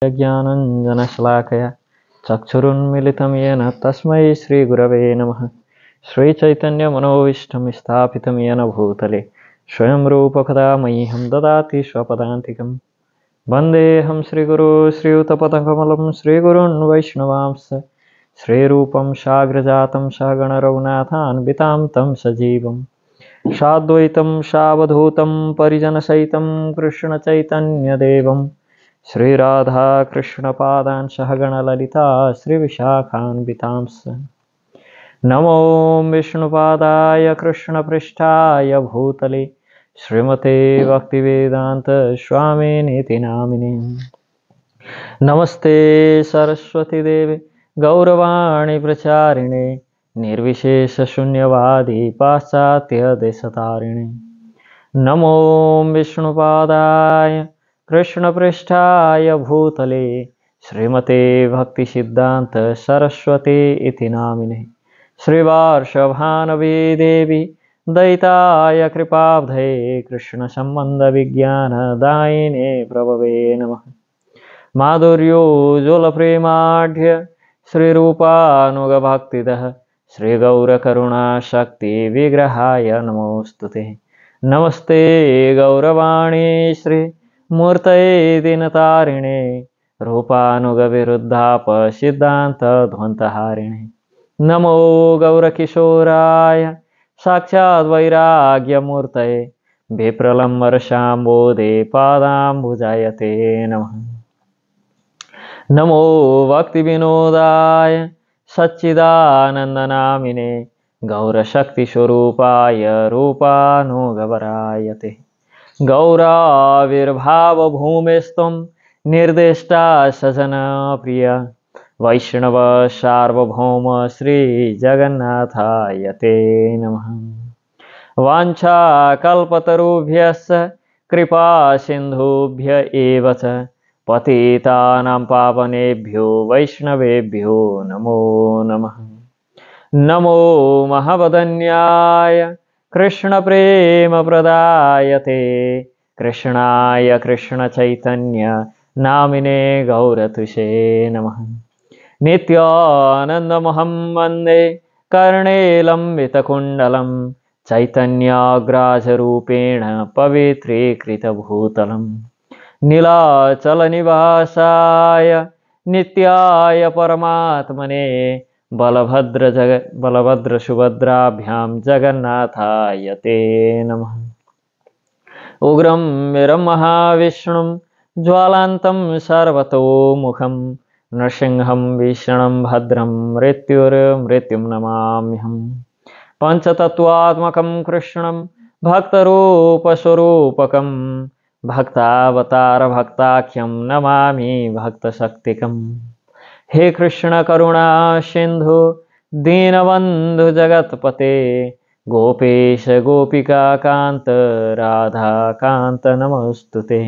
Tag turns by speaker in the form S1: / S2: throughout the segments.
S1: ज्ञानञ्जनशलाकया चक्षुरुन्मिलितं येन तस्मै श्रीगुरवे नमः। श्रीचैतन्यमनोभीष्टं स्थापितं येन भूतले स्वयं रूपकदा मह्यं ददाति स्वपदान्तिकं। वन्देऽहं श्रीगुरो श्रीयुतपदकमलं श्रीगुरून् वैष्णवांश्च श्रीरूपं साग्रजातं सहगणरघुनाथान्वितां तं सजीवं साद्वैतं सावधूतं परिजनसहितं कृष्णचैतन्यदेवं श्रीराधा कृष्णपादान् सहगणललिता श्रीविशाखान्वितांश्च। नमो विष्णुपादाय कृष्णपृष्ठाय भूतले श्रीमते भक्तिवेदान्त स्वामिनेति नामिने। नमस्ते सरस्वती देवे गौरवाणी प्रचारिणे निर्विशेष शून्यवादी पाश्चात्य देशतारिणे। नमो विष्णुपादाय कृष्णपृष्ठाय भूतले श्रीमते भक्तिसिद्धान्त सरस्वती इति नामिने। श्रीवार्षभानवी देवी दयिताय कृपाब्धये कृष्णसम्बन्धविज्ञानदायिने प्रभवे नमः। माधुर्योज्ज्वलप्रेमाढ्य श्रीरूपानुगभक्तिदः श्रीगौरकरुणाशक्तिविग्रहाय नमोऽस्तुते। नमस्ते गौरवाणी श्रीमूर्तये दीनतारिणे रूपानुगविरुद्धाप सिद्धान्तध्वन्तहारिणे। नमो गौरकिशोराय साक्षात् वैराग्यमूर्तये विप्रलम्बरशाम्बोधे पादाम्बुजायते नमः। नमो भक्तिविनोदाय सच्चिदानन्दनामिने गौरशक्तिस्वरूपाय रूपानुगवरायते। गौराविर्भावभूमिस्त्वं निर्दिष्टा सजनप्रिया वैष्णव सार्वभौम श्रीजगन्नाथाय ते नमः। वाञ्छाकल्पतरुभ्यश्च कृपा सिन्धुभ्य एव च पतितानां पावनेभ्यो वैष्णवेभ्यो नमो नमः। नमो महावदन्याय कृष्णप्रेमप्रदायते कृष्णाय कृष्णचैतन्य नामिने गौरतुषे नमः। नित्यानन्दमहं वन्दे कर्णेलम्बितकुण्डलं चैतन्याग्राजरूपेण पवित्रीकृतभूतलम्। नीलाचलनिवासाय नित्याय परमात्मने बलभद्रसुभद्राभ्यां जगन्नाथाय ते नमः। उग्रं वीरं महाविष्णुं ज्वालान्तं सर्वतोमुखं नृसिंहं भीषणं भद्रं मृत्युर्मृत्युं नमाम्यहम्। पञ्चतत्त्वात्मकं कृष्णं भक्तरूपस्वरूपकं भक्तावतारभक्ताख्यं नमामि भक्तशक्तिकम्। हे कृष्ण करुणा सिन्धु दीनबन्धु जगत्पते गोपेश गोपिका कान्त राधा कान्त नमोऽस्तुते।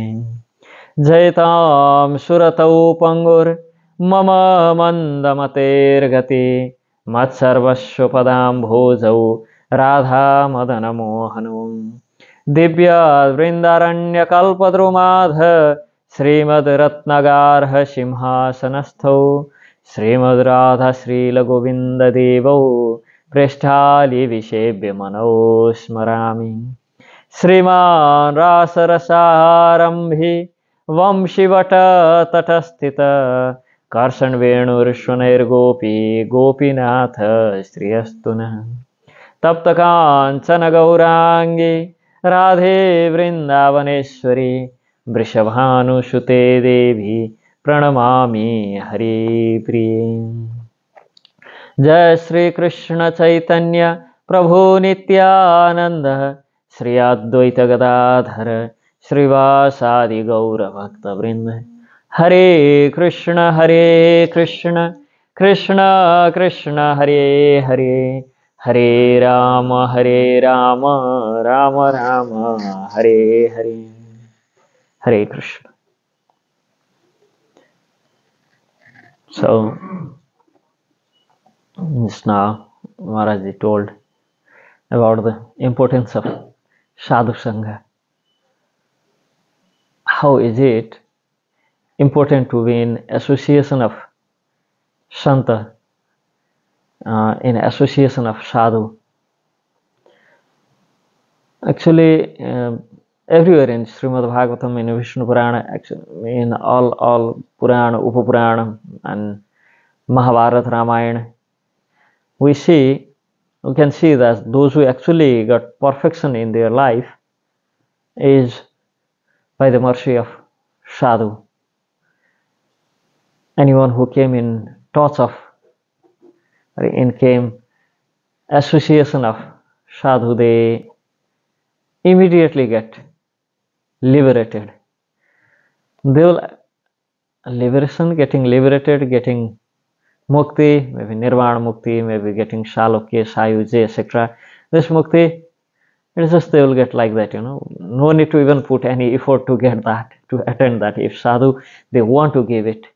S1: जयतां सुरतौ पङ्गुर्मम मन्दमतेर्गति मत्सर्वस्वपदाम्भोजौ राधा मदनमोहनो। दिव्यवृन्दारण्यकल्पद्रुमाध श्रीमद्रत्नगार्ह सिंहासनस्थौ श्रीमद् राधाश्रीलगोविन्ददेवौ पृष्ठालिविषेव्यमनौ स्मरामि। श्रीमान् रासरसारम्भि वंशिवटतटस्थित कर्षणवेणुर्ष्वनैर्गोपी गोपीनाथ श्रियस्तु नः। तप्तकाञ्चन गौराङ्गी राधे वृन्दावनेश्वरी वृषभानुसुते देवी प्रणमामि हरिप्रिये। जय श्री कृष्ण चैतन्य प्रभु नित्यानंद श्री अद्वैत गदाधर श्रीवासादि गौर भक्तवृंद। हरे Krishna Krishna Krishna Hare Hare Hare Ram Ram Ram Hare Hare. Hare Krishna. So, just now Maharaji told about the importance of Sadusanga. How is it important to be in association of Santa, in association of Sadhu. Actually, everywhere in Srimad Bhagavatam, in Vishnu Purana, in all Purana, Upapurana, and Mahabharata, Ramayana, we can see that those who actually got perfection in their life is by the mercy of Sadhu. Anyone who came in touch of, came association of Sadhu, they immediately get liberated. They will getting liberated, getting mukti, maybe nirvana mukti, maybe getting shalokya, sayuja, etc. This mukti, it's just they will get like that, No need to even put any effort to get that, to attain that. If sadhu, they want to give it.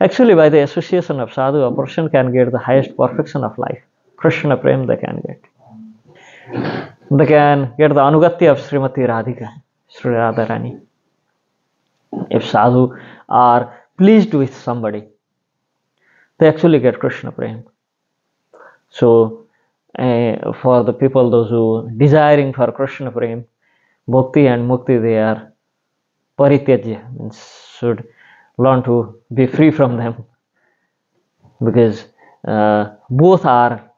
S1: Actually, by the association of sadhu, a person can get the highest perfection of life. Krishna Prem they can get. They can get the anugatya of Srimati Radhika, Sri Radharani. If sadhu are pleased with somebody, they actually get Krishna Prem. So, for the people, those who desiring for Krishna Prem, bhakti and mukti, they are parityajya, means should learn to be free from them, because both are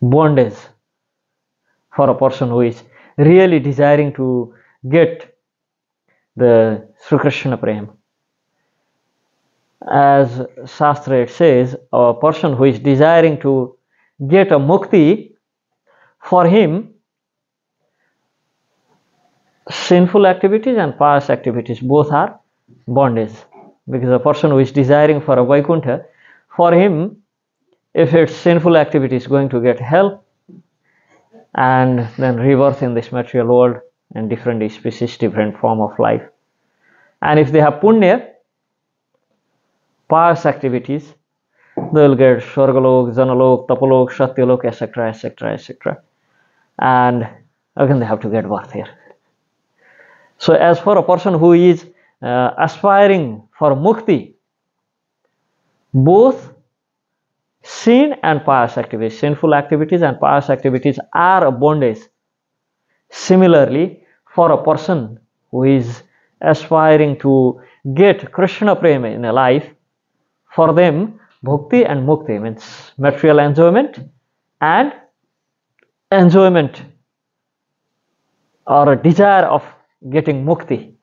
S1: bondage for a person who is really desiring to get the Sri Krishna Prem. As Shastra it says, a person who is desiring to get a mukti, for him sinful activities and pious activities both are bondage. Because a person who is desiring for a Vaikuntha, for him, if it's sinful activity, is going to get hell and then rebirth in this material world and different species, different form of life. And if they have punya, pious activities, they will get Swargalok, Janalok, Tapalok, Satyalok, etc., etc., etc. And again they have to get birth here. So as for a person who is aspiring for mukti, both sin and pious activities, sinful activities and pious activities are a bondage. Similarly, for a person who is aspiring to get Krishna Prema in a life, for them bhakti and mukti means material enjoyment and enjoyment or a desire of getting mukti,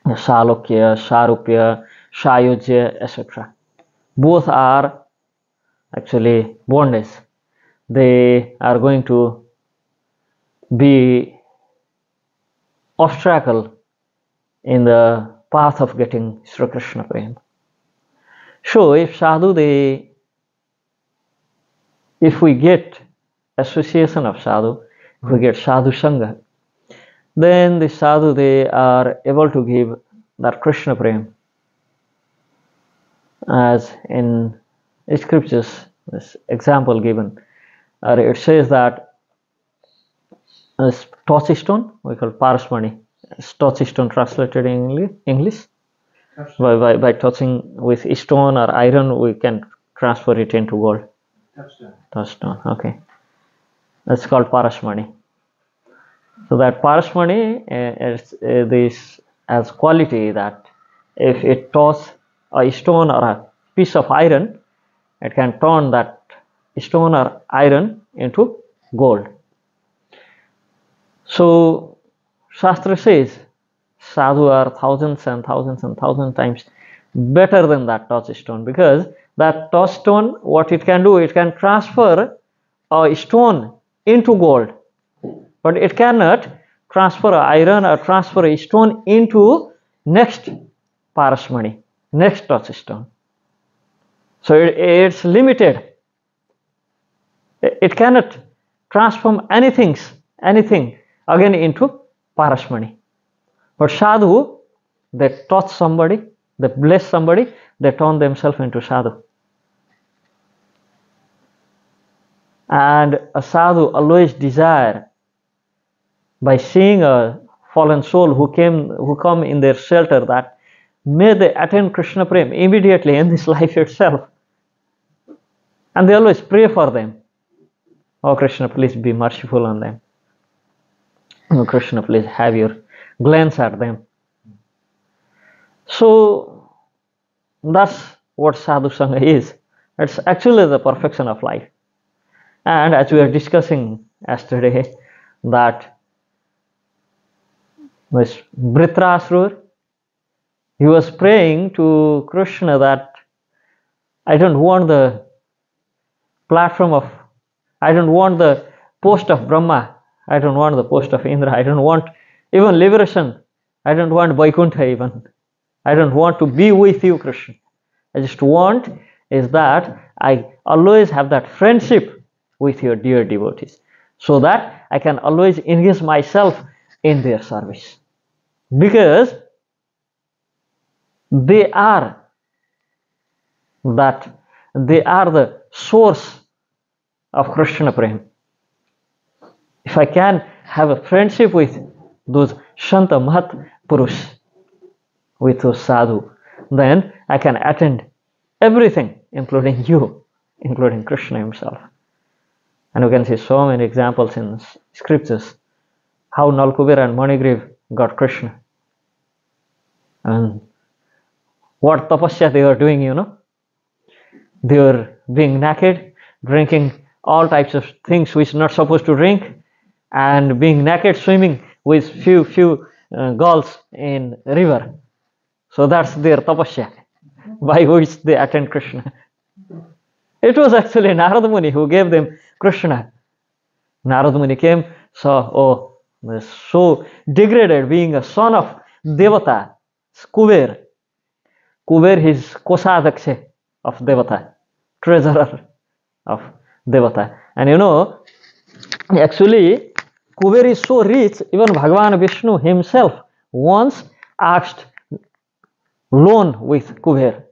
S1: Salokya, Sarupya, Sayujya, etc. Both are actually bondage. They are going to be obstacle in the path of getting Sri Krishna Prem. So if sadhu, if we get association of sadhu, if we get sadusanga, then the sadhu, they are able to give that Krishna Prem. As in scriptures, this example given, it says that this touchstone, we call parasmani, touchstone translated in English. By touching with stone or iron, we can transfer it into gold. Touchstone, okay. That's called parasmani. So that parasmani is this as quality that if it touches a stone or a piece of iron, it can turn that stone or iron into gold. So Shastra says sadhu are thousands and thousands and thousands times better than that touchstone, because that touchstone, what it can do, it can transfer a stone into gold, but it cannot transfer a iron or transfer a stone into next parasmani, next touchstone. So it's limited. It cannot transform anything again into parasmani. But sadhu, they touch somebody, they bless somebody, they turn themselves into sadhu. And a sadhu always desire, by seeing a fallen soul who come in their shelter, that may they attain Krishna Prem immediately in this life itself. And they always pray for them. Oh Krishna, please be merciful on them. Oh Krishna, please have your glance at them. So that's what Sadusanga is. It's actually the perfection of life. And as we were discussing yesterday, that this Dhritarashtra, he was praying to Krishna that I don't want the platform of, I don't want the post of Brahma, I don't want the post of Indra, I don't want even liberation, I don't want Vaikuntha even, I don't want to be with you, Krishna. I just want is that I always have that friendship with your dear devotees, so that I can always engage myself in their service, because they are the source of Krishna Prem. If I can have a friendship with those Shanta Mahat Purush, with those sadhu, then I can attend everything, including you, including Krishna himself. And we can see so many examples in scriptures how Nalkubera and Manigriv got Krishna, and what tapasya they were doing, They were being naked, drinking all types of things which are not supposed to drink, and being naked, swimming with few gulls in river. So that's their tapasya, by which they attend Krishna. It was actually Narada Muni who gave them Krishna. Narada Muni came, saw, oh, they're so degraded, being a son of Devata, Kuber. Kuber is Kosadhaksha of Devata, treasurer of Devata. And actually, Kuber is so rich, even Bhagavan Vishnu himself once asked loan with Kuber.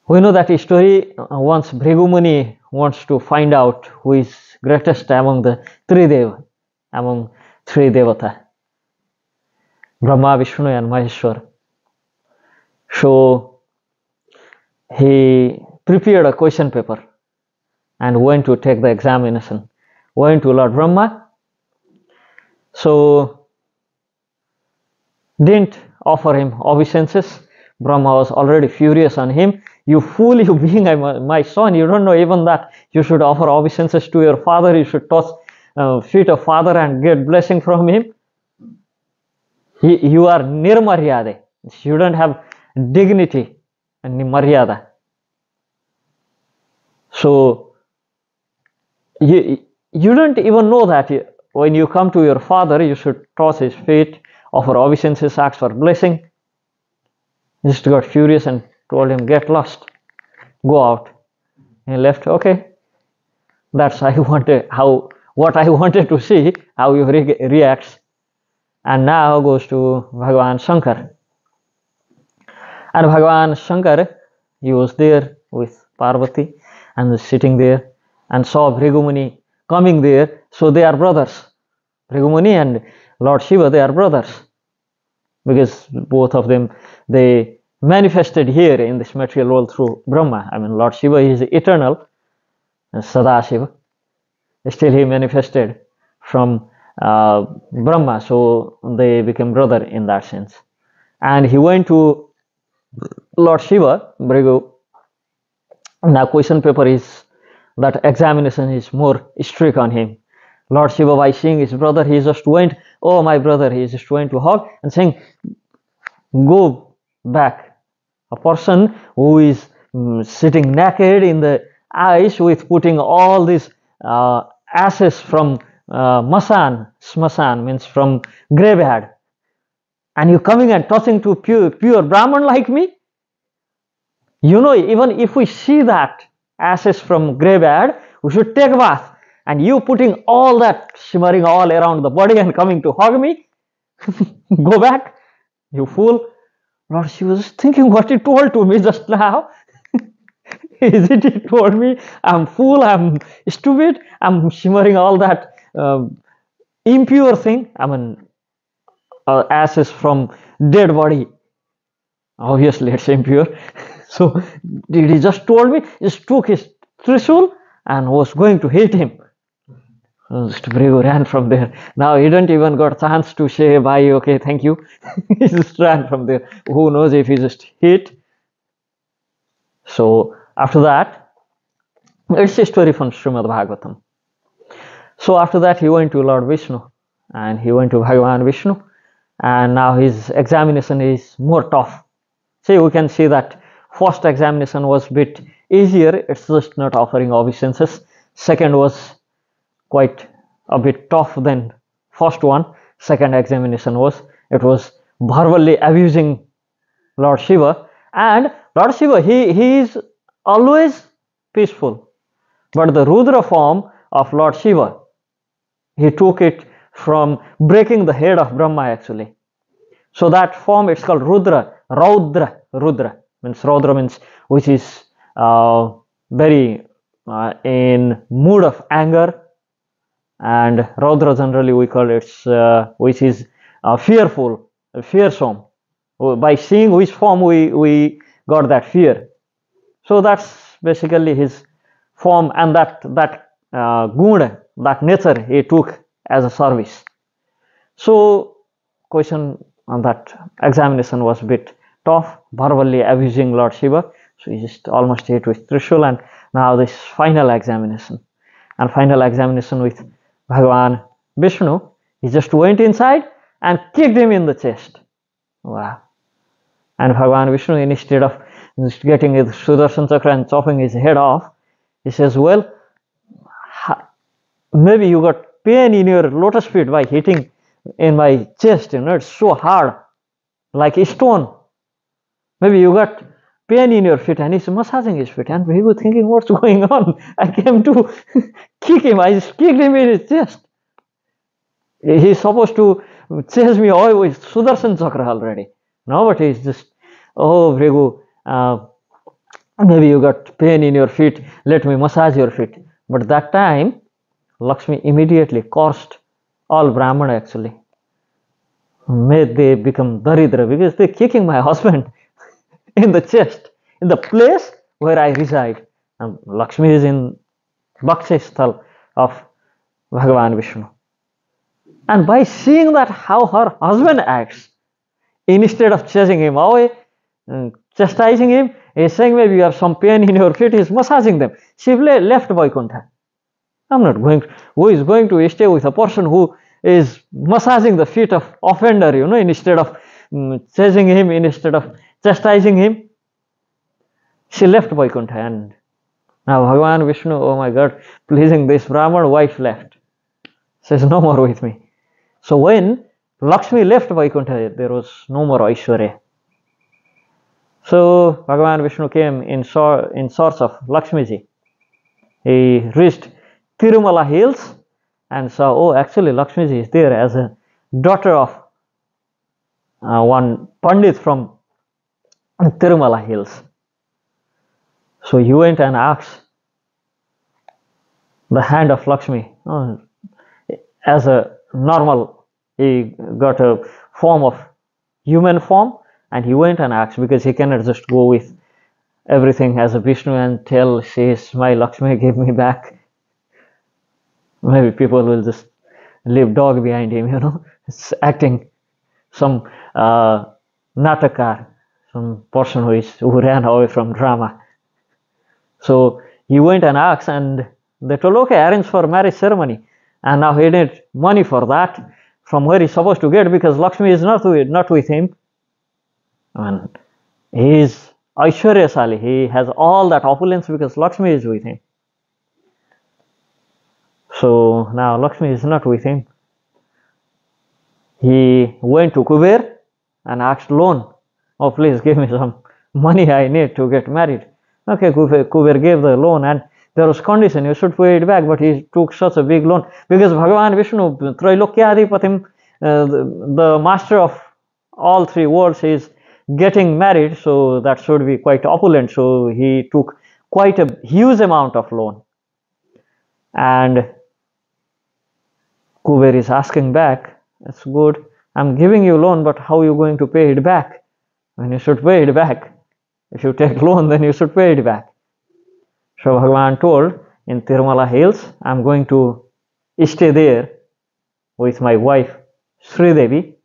S1: We know that story. Once Bhrigu Muni wants to find out who is greatest among the three Devata, Brahma, Vishnu and Maheshwar. So he prepared a question paper and went to take the examination. Went to Lord Brahma. So didn't offer him obeisances. Brahma was already furious on him. You fool, you being my son, you don't know even that you should offer obeisances to your father, you should touch feet of father and get blessing from him. You are nirmaryade. You don't have dignity and maryada. So you don't even know that when you come to your father, you should toss his feet, offer obeisances, ask for blessing. He just got furious and told him, get lost, go out. He left. Okay, that's what I wanted to see, how he reacts. And now goes to Bhagavan Shankar. And Bhagavan Shankar, he was there with Parvati and was sitting there and saw Bhrigu Muni coming there. So they are brothers. Bhrigu Muni and Lord Shiva, they are brothers, because both of them, they manifested here in this material world through Brahma. I mean, Lord Shiva is eternal, Sadashiva. Still he manifested from Brahma, so they became brother in that sense. And he went to Lord Shiva, Bhrigu. Now question paper is, that examination is more strict on him. Lord Shiva, by seeing his brother, he just went, oh my brother, he just went to hug and saying, go back. A person who is sitting naked in the ice with putting all these ashes from smasan means from graveyard, and you coming and touching to pure Brahman like me. Even if we see that ashes from graveyard, we should take a bath. And you putting all that shimmering all around the body and coming to hug me, go back, you fool. Lord, she was thinking what he told to me just now. Is it he told me I'm fool, I'm stupid, I'm shimmering all that impure thing, I mean, ashes from dead body. Obviously, it's impure. So he just told me, just took his trishul and was going to hit him. Brave ran from there. Now he didn't even got a chance to say bye, okay, thank you. He just ran from there. Who knows if he just hit. So after that, it's a story from Srimad Bhagavatam. So after that, he went to Lord Vishnu and he went to Bhagavan Vishnu, and now his examination is more tough. See, we can see that first examination was a bit easier. It's just not offering obeisances. Second was quite a bit tough than first one. Second examination was, it was verbally abusing Lord Shiva. And Lord Shiva, he is always peaceful. But the Rudra form of Lord Shiva, he took it from breaking the head of Brahma actually. So that form, it's called Rudra. Rudra means Rudra means which is very in mood of anger, and Rudra generally we call it which is fearful, fearsome. By seeing which form we got that fear. So that's basically his form, and that guna, that nature he took as a service. So question on that examination was a bit tough, verbally abusing Lord Shiva. So he just almost hit with Trishul, and now this final examination. And final examination with Bhagavan Vishnu, he just went inside and kicked him in the chest. Wow. And Bhagavan Vishnu, instead of just getting his Sudarshan Chakra and chopping his head off, he says, well, maybe you got pain in your lotus feet by hitting in my chest, it's so hard, like a stone. Maybe you got pain in your feet, and he's massaging his feet, and he was thinking, what's going on? I came to kick him, I just kicked him in his chest. He's supposed to chase me away with Sudarshan Chakra already. No, but he's just, oh, Bhrigu, maybe you got pain in your feet, let me massage your feet. But that time, Lakshmi immediately cursed all Brahmana actually. May they become Daridra, because they're kicking my husband in the chest, in the place where I reside. And Lakshmi is in Bhaksha Sthal of Bhagavan Vishnu. And by seeing that how her husband acts, instead of chasing him away, chastising him, he's saying maybe you have some pain in your feet, he's massaging them. She left Vaikuntha. I'm not going to, who is going to stay with a person who is massaging the feet of offender, instead of chasing him, instead of chastising him. She left Vaikuntha, and now Bhagavan Vishnu, oh my God, pleasing this Brahman wife left. Says, no more with me. So when Lakshmi left Vaikuntha, there was no more Aishwarya. So Bhagavan Vishnu came in search of Lakshmiji. He reached Tirumala hills and saw, oh, actually Lakshmiji is there as a daughter of one Pandit from Tirumala hills. So he went and asked the hand of Lakshmi. As a normal, he got a form of human form, and he went and asked, because he cannot just go with everything as a Vishnu and tell, says, my Lakshmi, give me back. Maybe people will just leave dog behind him, It's acting some natakar, some person who ran away from drama. So he went and asked, and they told, okay, arrange for marriage ceremony. And now he needed money for that, from where he's supposed to get, because Lakshmi is not with him. And he is Aishwaryasali. He has all that opulence because Lakshmi is with him. So now Lakshmi is not with him. He went to Kuber and asked loan. Oh, please give me some money I need to get married. Okay, Kuber gave the loan, and there was condition, you should pay it back, but he took such a big loan because Bhagavan Vishnu, Trailokyadipatim, the master of all three worlds, is getting married, so that should be quite opulent. So he took quite a huge amount of loan. And Kuber is asking back, that's good, I'm giving you loan, but how are you going to pay it back? When you should pay it back. If you take loan, then you should pay it back. So Bhagavan told, in Tirumala Hills, I'm going to stay there with my wife, Sri Devi.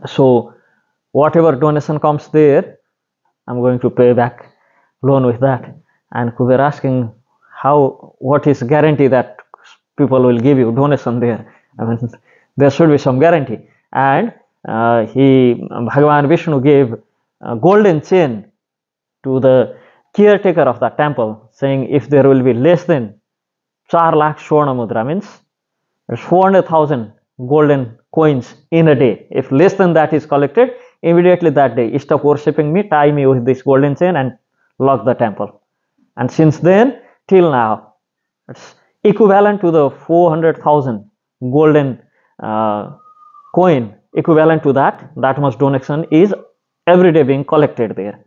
S1: So whatever donation comes there, I'm going to pay back loan with that. And Kuber asking, what is guarantee that people will give you donation there? I mean, there should be some guarantee. And Bhagavan Vishnu gave a golden chain to the caretaker of the temple, saying if there will be less than 4 lakh Swarna Mudra, means 400,000 golden coins in a day. If less than that is collected, immediately that day, stop worshipping me, tie me with this golden chain and lock the temple. And since then till now, it's equivalent to the 400,000 golden coin, equivalent to that much donation is every day being collected there.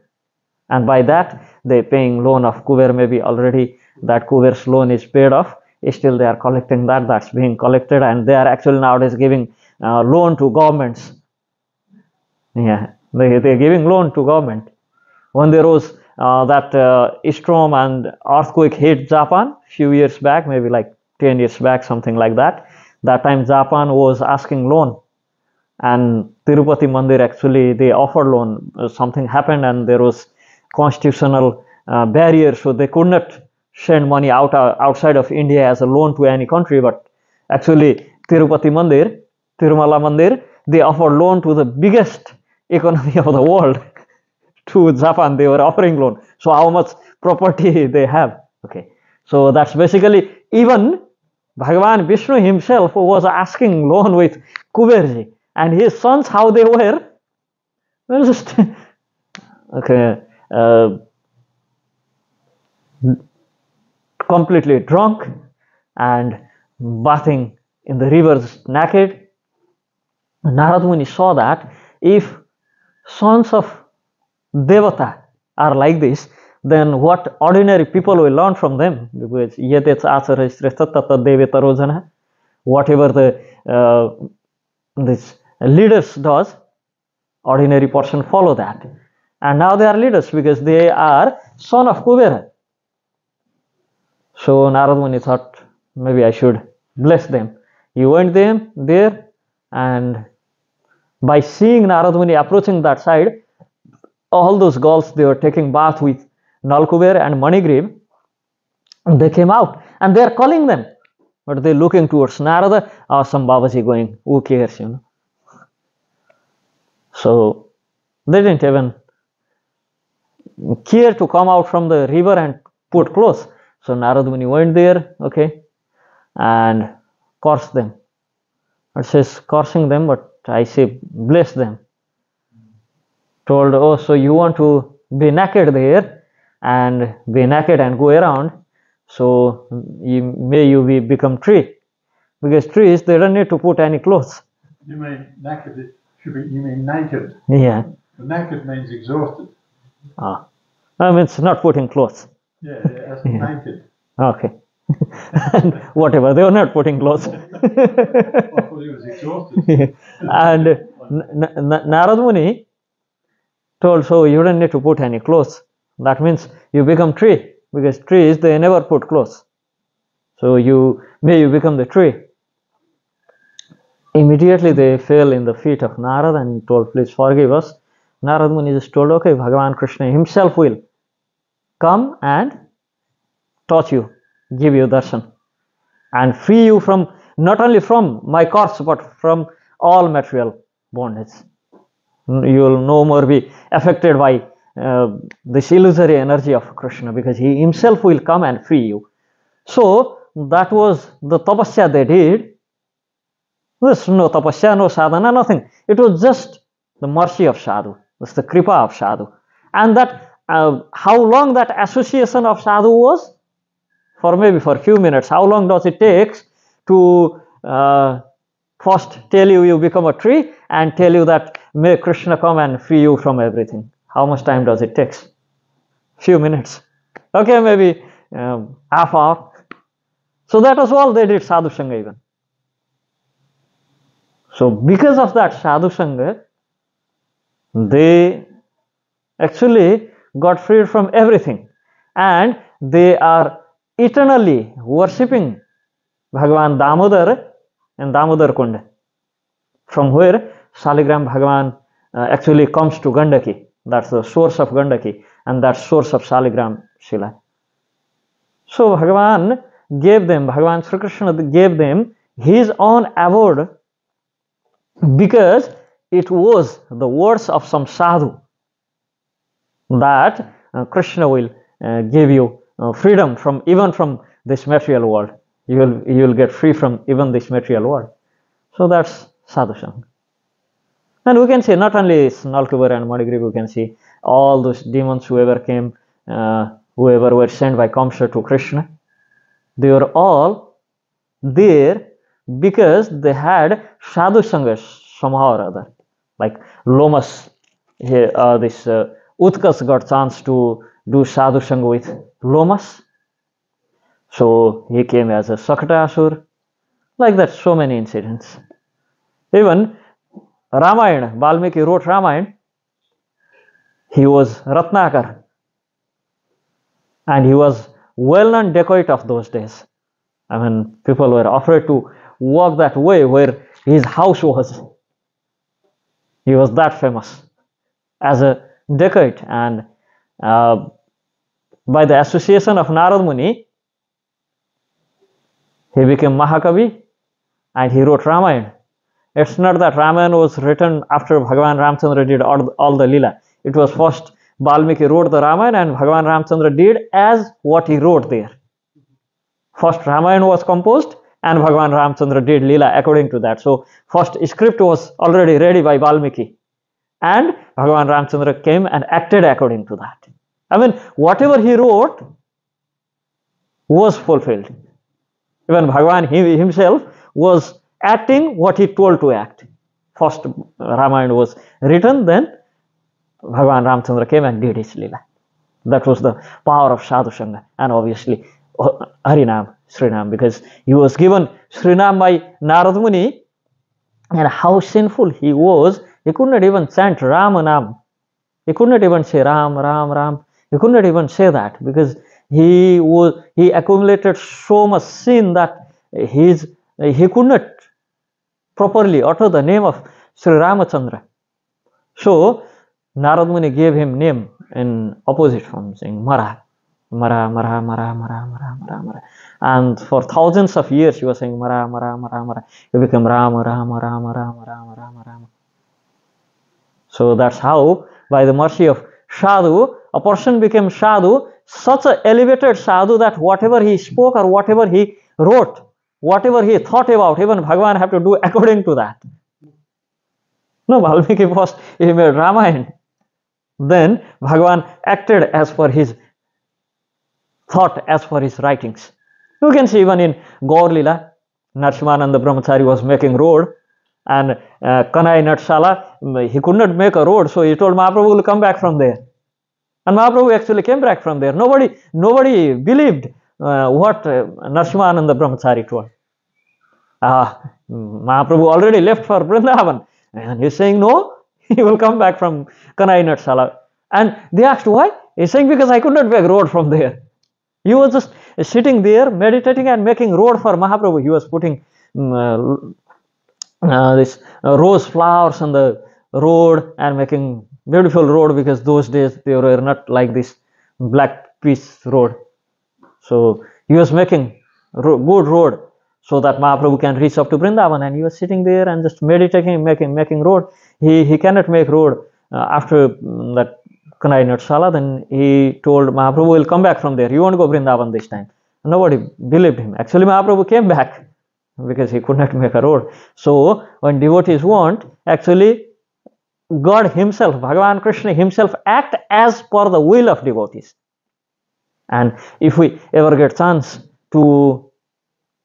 S1: And by that, they paying loan of Kuber, maybe already that Kuber's loan is paid off. Still they are collecting that's being collected, and they are actually nowadays giving loan to governments. Yeah, they're giving loan to government. When there was that storm and earthquake hit Japan few years back, maybe like 10 years back, something like that. That time Japan was asking loan, and Tirupati Mandir actually they offered loan. Something happened and there was constitutional barrier, so they could not send money outside of India as a loan to any country. But actually Tirupati Mandir, Tirumala Mandir, they offered loan to the biggest economy of the world. To Japan they were offering loan. So how much property they have? Okay, so that's basically, even Bhagavan Vishnu himself was asking loan with Kuberji, and his sons, how they were just okay, completely drunk and bathing in the rivers naked. Narad Muni saw that if sons of Devata are like this, then what ordinary people will learn from them? Because whatever the this leaders does, ordinary person follow that. And now they are leaders because they are son of Kubera. So Narad Muni thought, maybe I should bless them. He went there, and by seeing Narad Muni approaching that side, all those girls, they were taking bath with Nalkuber and Manigriv. They came out and they are calling them, but they're looking towards Narada, or some Babaji going, who cares, you know. So they didn't even care to come out from the river and put clothes. So Narad Muni went there, okay, and cursed them. It says cursing them, but I say bless them. Told, oh, so you want to be naked there and be naked and go around, so may you become tree, because trees, they don't need to put any clothes.
S2: You mean naked? You mean naked?
S1: Yeah.
S2: The naked means exhausted.
S1: I mean, it's not putting clothes.
S2: Yeah, that's naked.
S1: Okay. And whatever, they were not putting clothes.
S2: I thought he was exhausted.
S1: And Narad Muni told, so you don't need to put any clothes. That means you become tree, because trees, they never put clothes. So may you become the tree. Immediately they fell in the feet of Narad and told, please forgive us. Narad Muni just told, okay, Bhagavan Krishna himself will come and touch you, give you darshan, and free you from, not only from my curse, but from all material bondage. You will no more be affected by this illusory energy of Krishna, because he himself will come and free you. So that was the tapasya they did. There's no tapasya, no sadhana, nothing. It was just the mercy of sadhu. That's the kripa of sadhu. And that how long that association of sadhu was? Maybe for a few minutes. How long does it take to first tell you become a tree and tell you that may Krishna come and free you from everything? How much time does it take? Few minutes. Okay, maybe half hour. So that was all they did, Sadusanga even. So because of that Sadusanga, they actually got freed from everything, and they are eternally worshipping Bhagavan Damodar and Damodar Kund, from where Saligram Bhagavan actually comes to Gandaki. That's the source of Gandaki, and that's source of Saligram Shila. So Bhagavan gave them, Bhagavan Sri Krishna gave them his own abode, because it was the words of some sadhu that Krishna will give you freedom from even from this material world. You will get free from even this material world. So that's Sadusanga. And we can see not only Nalkubar and Madigri, we can see all those demons whoever came, whoever were sent by Kamsa to Krishna, they were all there because they had Sadhusanga somehow or other. Like Lomas, this Utkas got chance to do Sadhusanga with Lomas. So he came as a Sakata-asur. Like that, so many incidents. Even Ramayana, Valmiki wrote Ramayana. He was Ratnakar, and he was well-known dacoit of those days. I mean, people were afraid to walk that way where his house was. He was that famous as a dacoit, and by the association of Narad Muni, he became Mahakavi, and he wrote Ramayana. It's not that Ramayana was written after Bhagavan Ramchandra did all the Leela. It was first Valmiki wrote the Ramayana, and Bhagavan Ramchandra did as what he wrote there. First Ramayana was composed, and Bhagavan Ramchandra did Leela according to that. So first script was already ready by Valmiki, and Bhagavan Ramchandra came and acted according to that. I mean, whatever he wrote was fulfilled. Even Bhagavan himself was acting what he told to act. First Ramayana was written, then Bhagavan Ramchandra came and did his Leela. That was the power of Sadhusanga, and obviously Harinam, Srinam, because he was given Srinam by Narad Muni, and how sinful he was, he could not even chant Ramanam. He could not even say Ram, Ram, Ram. He could not even say that, because he accumulated so much sin that he could not properly utter the name of Sri Ramachandra. So Narad Muni gave him name in opposite form, saying Mara, Mara, Mara, Mara, Mara, Mara, Mara, Mara. And for thousands of years he was saying Mara, Mara, Mara, Mara. He became Rama, Rama, Rama, Rama, Rama, Rama, Rama. So that's how, by the mercy of Sadhu, a person became Sadhu, such an elevated Sadhu that whatever he spoke or whatever he wrote, whatever he thought about, even Bhagavan had to do according to that. No, Valmiki first he made Ramayana. Then Bhagavan acted as per his thought, as per his writings. You can see even in Gaur Lila, Narsimananda Brahmachari was making road, and Kanai Natshala, he could not make a road, so he told Mahaprabhu will come back from there. And Mahaprabhu actually came back from there. Nobody believed what Narsimananda Brahmachari told. Mahaprabhu already left for Vrindavan, and he's saying no, he will come back from Kanai Natshala. And they asked why? He's saying because I could not make road from there. He was just sitting there meditating and making road for Mahaprabhu. He was putting this rose flowers on the road and making beautiful road, because those days they were not like this black piece road. So he was making good road so that Mahaprabhu can reach up to Vrindavan, and he was sitting there and just meditating, making road. He cannot make road after that Kanai Natshala. Then he told Mahaprabhu will come back from there. You won't go Vrindavan this time. Nobody believed him. Actually, Mahaprabhu came back because he could not make a road. So when devotees want, actually God himself, Bhagavan Krishna himself, act as per the will of devotees. And if we ever get chance to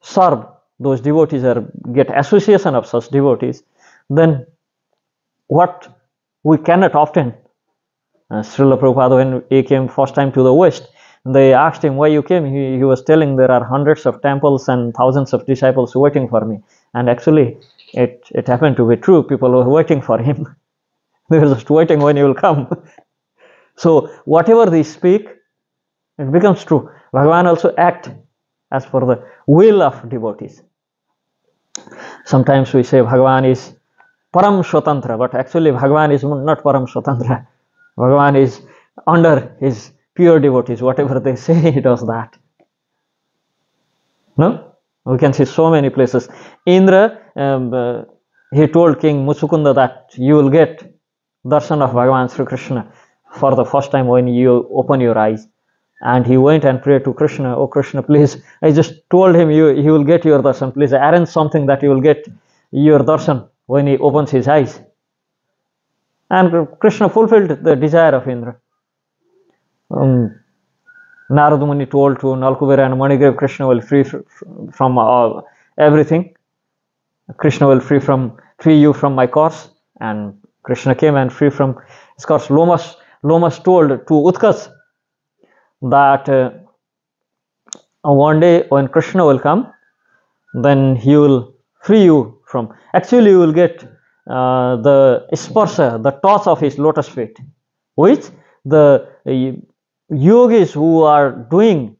S1: serve those devotees or get association of such devotees, then what we cannot often. Srila Prabhupada, when he came first time to the West, they asked him why you came. He was telling there are hundreds of temples and thousands of disciples waiting for me. And actually, it happened to be true. People were waiting for him. They were just waiting when he will come. So whatever they speak, it becomes true. Bhagavan also act as per the will of devotees. Sometimes we say Bhagavan is Param Swatantra, but actually Bhagavan is not Param Swatantra. Bhagavan is under his pure devotees. Whatever they say, he does that. No? We can see so many places. Indra, he told King Mutsukunda that you will get darshan of Bhagavan Sri Krishna for the first time when you open your eyes. And he went and prayed to Krishna, oh Krishna, please, I just told him you will get your darshan. Please arrange something that you will get your darshan when he opens his eyes. And Krishna fulfilled the desire of Indra. Narada Muni told to Nalkuvera and Manigrave, Krishna will free from everything. Krishna will free you from my curse. And Krishna came and free from his curse. Lomas told to Utkas that one day when Krishna will come, then he will free you from. Actually, you will get the sparsha, the touch of his lotus feet, which the yogis who are doing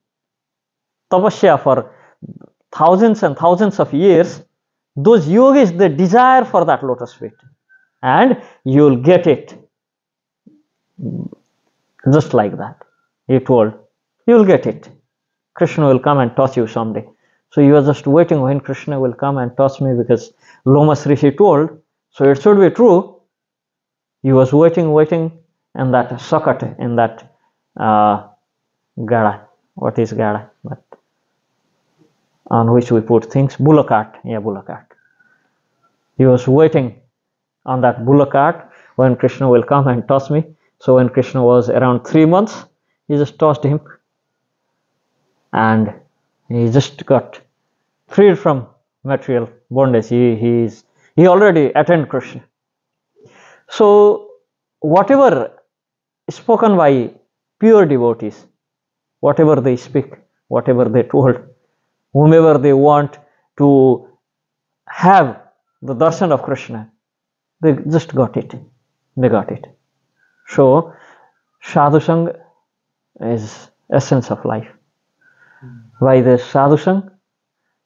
S1: tapasya for thousands and thousands of years, those yogis, they desire for that lotus feet, and you will get it just like that. He told, you will get it. Krishna will come and touch you someday. So you are just waiting when Krishna will come and touch me, because Lomas Rishi told, so it should be true. He was waiting in that sakat, in that gada. What is gada? But on which we put things, bullock cart. Yeah, bullock cart. He was waiting on that bullock cart when Krishna will come and touch me. So when Krishna was around 3 months, he just touched him, and he just got freed from material bondage. He already attained Krishna. So whatever spoken by pure devotees, whatever they speak, whatever they told, whomever they want to have the darshan of Krishna, they just got it. They got it. So Sadusanga is essence of life. By the Sadusanga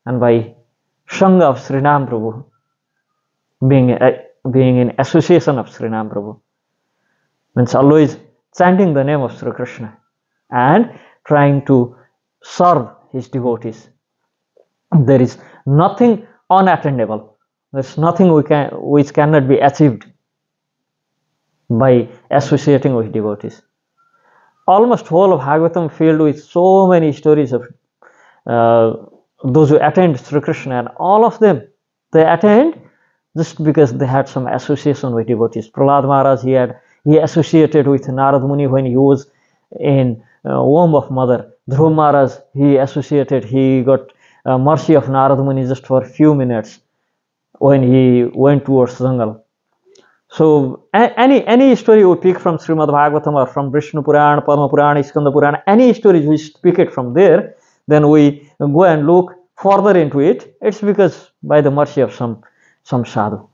S1: and by Sangha of Srinam Prabhu, being in association of Srinam Prabhu, means always chanting the name of Sri Krishna and trying to serve his devotees. There is nothing unattainable. There is nothing which cannot be achieved by associating with devotees. Almost whole of Bhagavatam filled with so many stories of those who attained Sri Krishna, and all of them, they attained just because they had some association with devotees. Prahlad Maharaj, he associated with Narada Muni when he was in womb of mother. Dhruv Maharaj, he got mercy of Narada Muni just for a few minutes when he went towards jungle. So any story we pick from Srimad Bhagavatam or from Vishnu Purana, Padma Purana, Skanda Purana, any stories we pick it from there, then we go and look further into it. It's because by the mercy of some sadhu.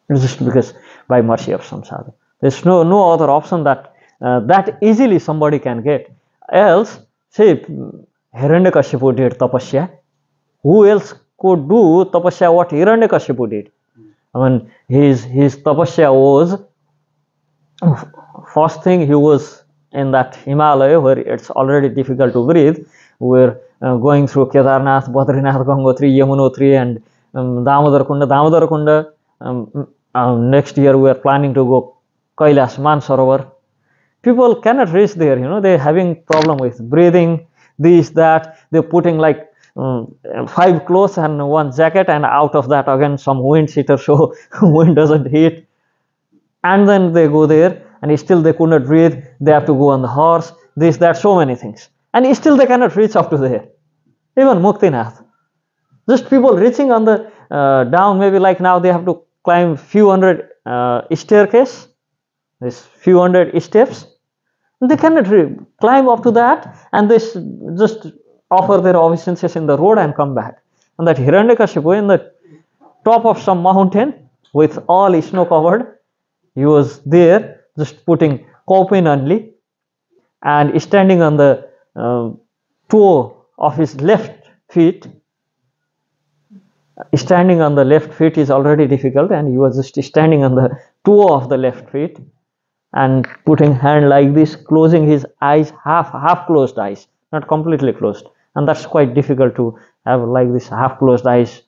S1: It's just because by mercy of some sadhu. There's no other option that easily somebody can get. Else, say Hiranyakashipu did tapasya. Who else could do tapasya what Hiranyakashipu did? I mean, his tapasya was, first thing, he was in that Himalaya where it's already difficult to breathe. We're going through Kedarnath, Badrinath, Gangotri, Yamunotri, and Damodar Kunda. Next year we are planning to go Kailash, Mansarovar. People cannot reach there, they're having problem with breathing, this, that. They're putting like 5 clothes and 1 jacket, and out of that again some wind cheater, so wind doesn't hit. And then they go there, and still they could not breathe. They have to go on the horse, this, that, so many things. And still they cannot reach up to there. Even Muktinath. Just people reaching on the down, maybe like now they have to climb few hundred staircase, this few hundred steps. They cannot climb up to that, and they just offer their obeisances in the road and come back. And that Hiranyakashipu top of some mountain with all snow covered. He was there just putting copin only and standing on the toe of his left feet. Standing on the left feet is already difficult, and he was just standing on the toe of the left feet and putting hand like this, closing his eyes, half closed eyes, not completely closed. And that's quite difficult to have like this half closed eyes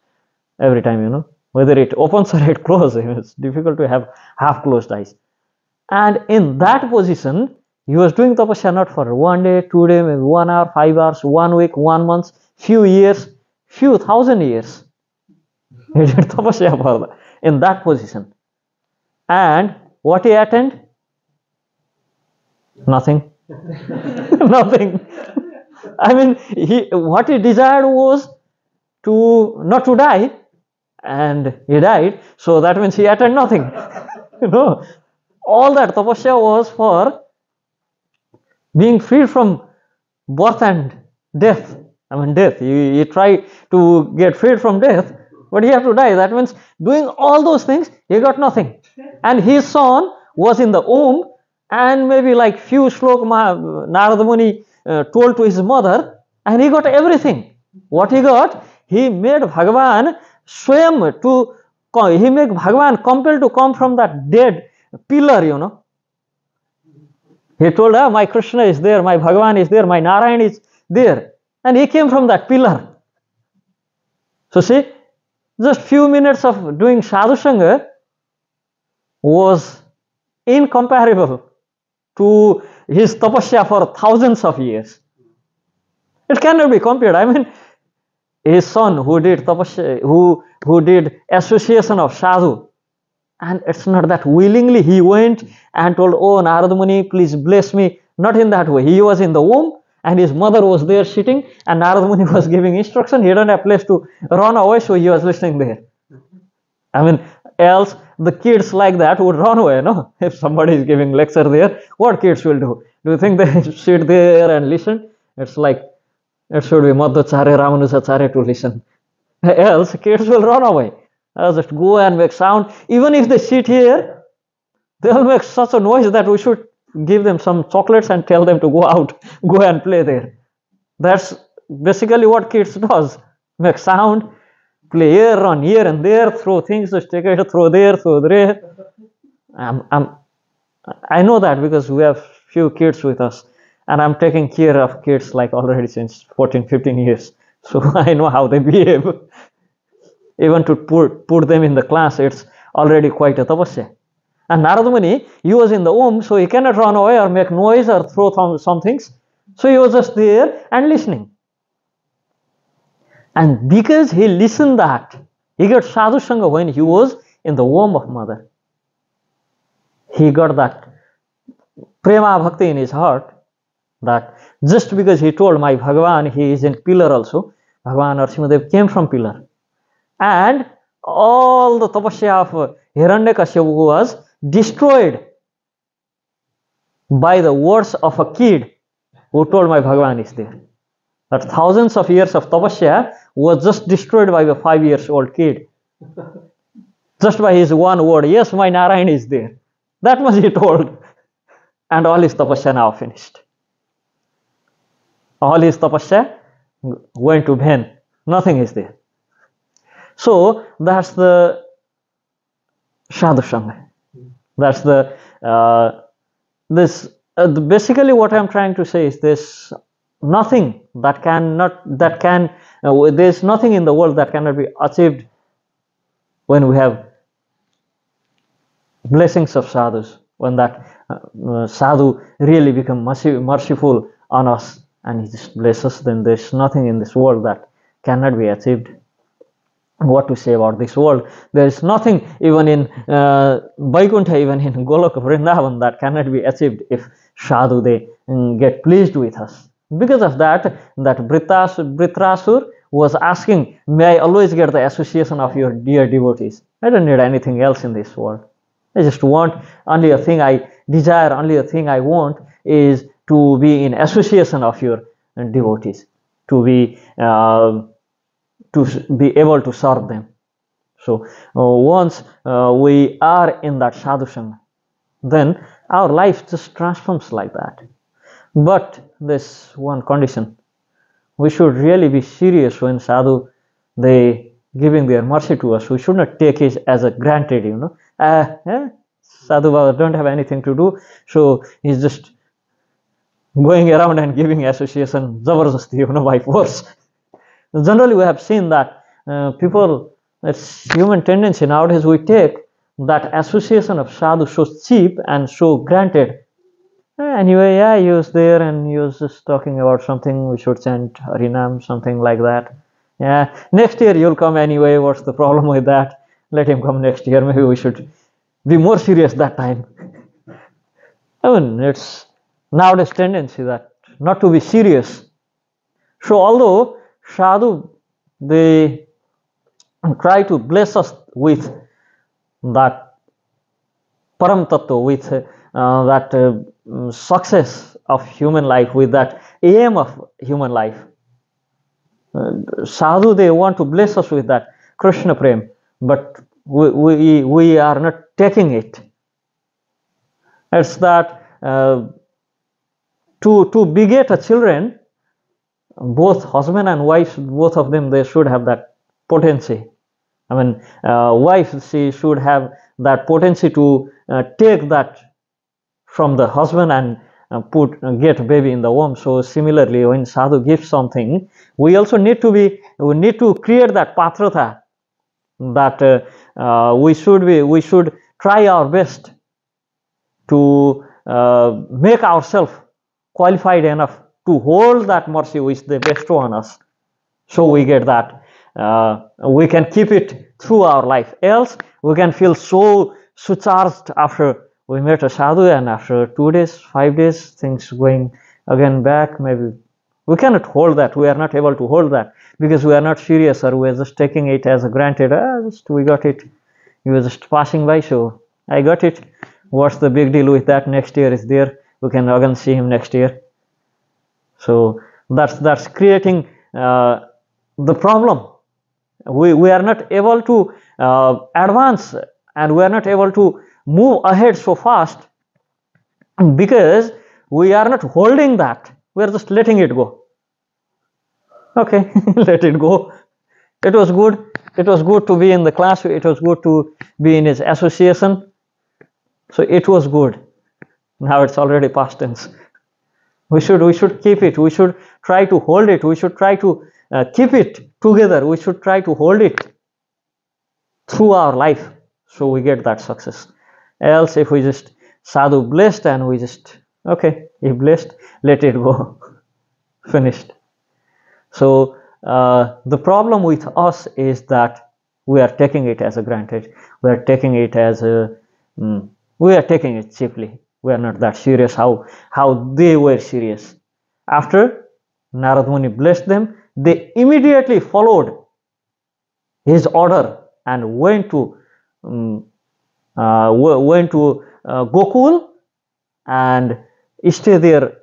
S1: every time, you know, whether it opens or it closes. It's difficult to have half closed eyes. And in that position, he was doing tapasya not for 1 day, 2 days, maybe 1 hour, 5 hours, 1 week, 1 month, few years, few thousand years. He did tapasya in that position. And what he attained? Nothing. Nothing. I mean, what he desired was to not to die, and he died. So that means he attained nothing. You know, all that tapasya was for being freed from birth and death. I mean, death. He tried to get freed from death, but he had to die. That means doing all those things, he got nothing. And his son was in the womb, and maybe like few slok Narada Muni told to his mother, and he got everything. What he got? He made Bhagavan swim to, he made Bhagavan compelled to come from that dead pillar, you know. He told her, my Krishna is there, my Bhagavan is there, my Narayan is there. And he came from that pillar. So see, just few minutes of doing Sadusanga was incomparable to his tapasya for thousands of years. It cannot be compared. I mean, his son who did tapasya, who did association of sadhu, and it's not that willingly he went and told, oh Narada Muni, please bless me. Not in that way. He was in the womb, and his mother was there sitting, and Narada Muni was giving instruction. He didn't have a place to run away, so he was listening there. I mean, else the kids like that would run away, no? If somebody is giving lecture there, what kids will do? Do you think they sit there and listen? It's like, it should be Madhvacharya, Ramanujacharya to listen. Else kids will run away. Just go and make sound. Even if they sit here, they'll make such a noise that we should give them some chocolates and tell them to go out, go and play there. That's basically what kids does. Make sound, play here, run here and there, throw things, just take it, throw there, throw there. I know that because we have few kids with us, and I'm taking care of kids like already since 14, 15 years. So I know how they behave. Even to put them in the class, it's already quite a tapasya. And Narada Muni, he was in the womb, so he cannot run away or make noise or throw some things. So he was just there and listening. And because he listened that, he got Sadusanga when he was in the womb of mother. He got that prema bhakti in his heart, that just because he told my Bhagavan, he is in pillar also. Bhagavan Narasimhadev came from pillar. And all the tapasya of Hiranyakashipu was destroyed by the words of a kid who told my Bhagavan is there. That thousands of years of tapasya was just destroyed by a 5-year-old kid. Just by his one word, yes, my Narayan is there. That much he told. And all his tapasya now finished. All his tapasya went to vain. Nothing is there. So that's the Sadusanga. That's the basically what I'm trying to say is this: nothing that there's nothing in the world that cannot be achieved when we have blessings of sadhus. When that sadhu really become merciful on us and he just blesses us, then there's nothing in this world that cannot be achieved. What to say about this world? There is nothing even in Vaikuntha, even in Golok Vrindavan, that cannot be achieved if sadhu they get pleased with us. Because of that Vritrasur was asking, may I always get the association of your dear devotees? I don't need anything else in this world. I just want only a thing I desire, only a thing I want is to be in association of your devotees, to be able to serve them. So once we are in that sadhusanga, then our life just transforms like that. But this one condition, we should really be serious when sadhu, they giving their mercy to us. We should not take it as a granted, Sadhu Baba don't have anything to do, so he's just going around and giving association zabardasti, by force. Generally, we have seen that people, it's human tendency nowadays, we take that association of sadhu so cheap and so granted. Anyway, yeah, he was there and he was just talking about something, we should chant Harinam, something like that. Yeah, next year you'll come anyway, what's the problem with that? Let him come next year, maybe we should be more serious that time. I mean, it's nowadays tendency that not to be serious. So although sadhu, they try to bless us with that param tattva, with that success of human life, with that aim of human life. Sadhu, they want to bless us with that Krishna prem, but we are not taking it. It's that to beget a children, both husband and wife, both of them, they should have that potency. I mean, wife, she should have that potency to take that from the husband and get baby in the womb. So similarly, when sadhu gives something, we also need to create that patrata, that we should try our best to make ourselves qualified enough to hold that mercy which they bestow on us. So we get that. We can keep it through our life. Else, we can feel so charged after we met a sadhu, and after 2 days, 5 days, things going again back. Maybe we cannot hold that. We are not able to hold that because we are not serious, or we are just taking it as a granted. We got it. He was just passing by, so I got it. What's the big deal with that? Next year is there. We can again see him next year. So that's creating the problem. We are not able to advance, and we are not able to move ahead so fast because we are not holding that. We are just letting it go. Okay, let it go. It was good. It was good to be in the class. It was good to be in his association. So it was good. Now it's already past tense. We should keep it. We should try to hold it. We should try to keep it together. We should try to hold it through our life, so we get that success. Else, if we just sadhu blessed and we just, okay, he blessed, let it go. Finished. So the problem with us is that we are taking it as a granted. We are taking it as we are taking it cheaply. We are not that serious how they were serious. After Narad Muni blessed them, they immediately followed his order and went to Gokul and stay there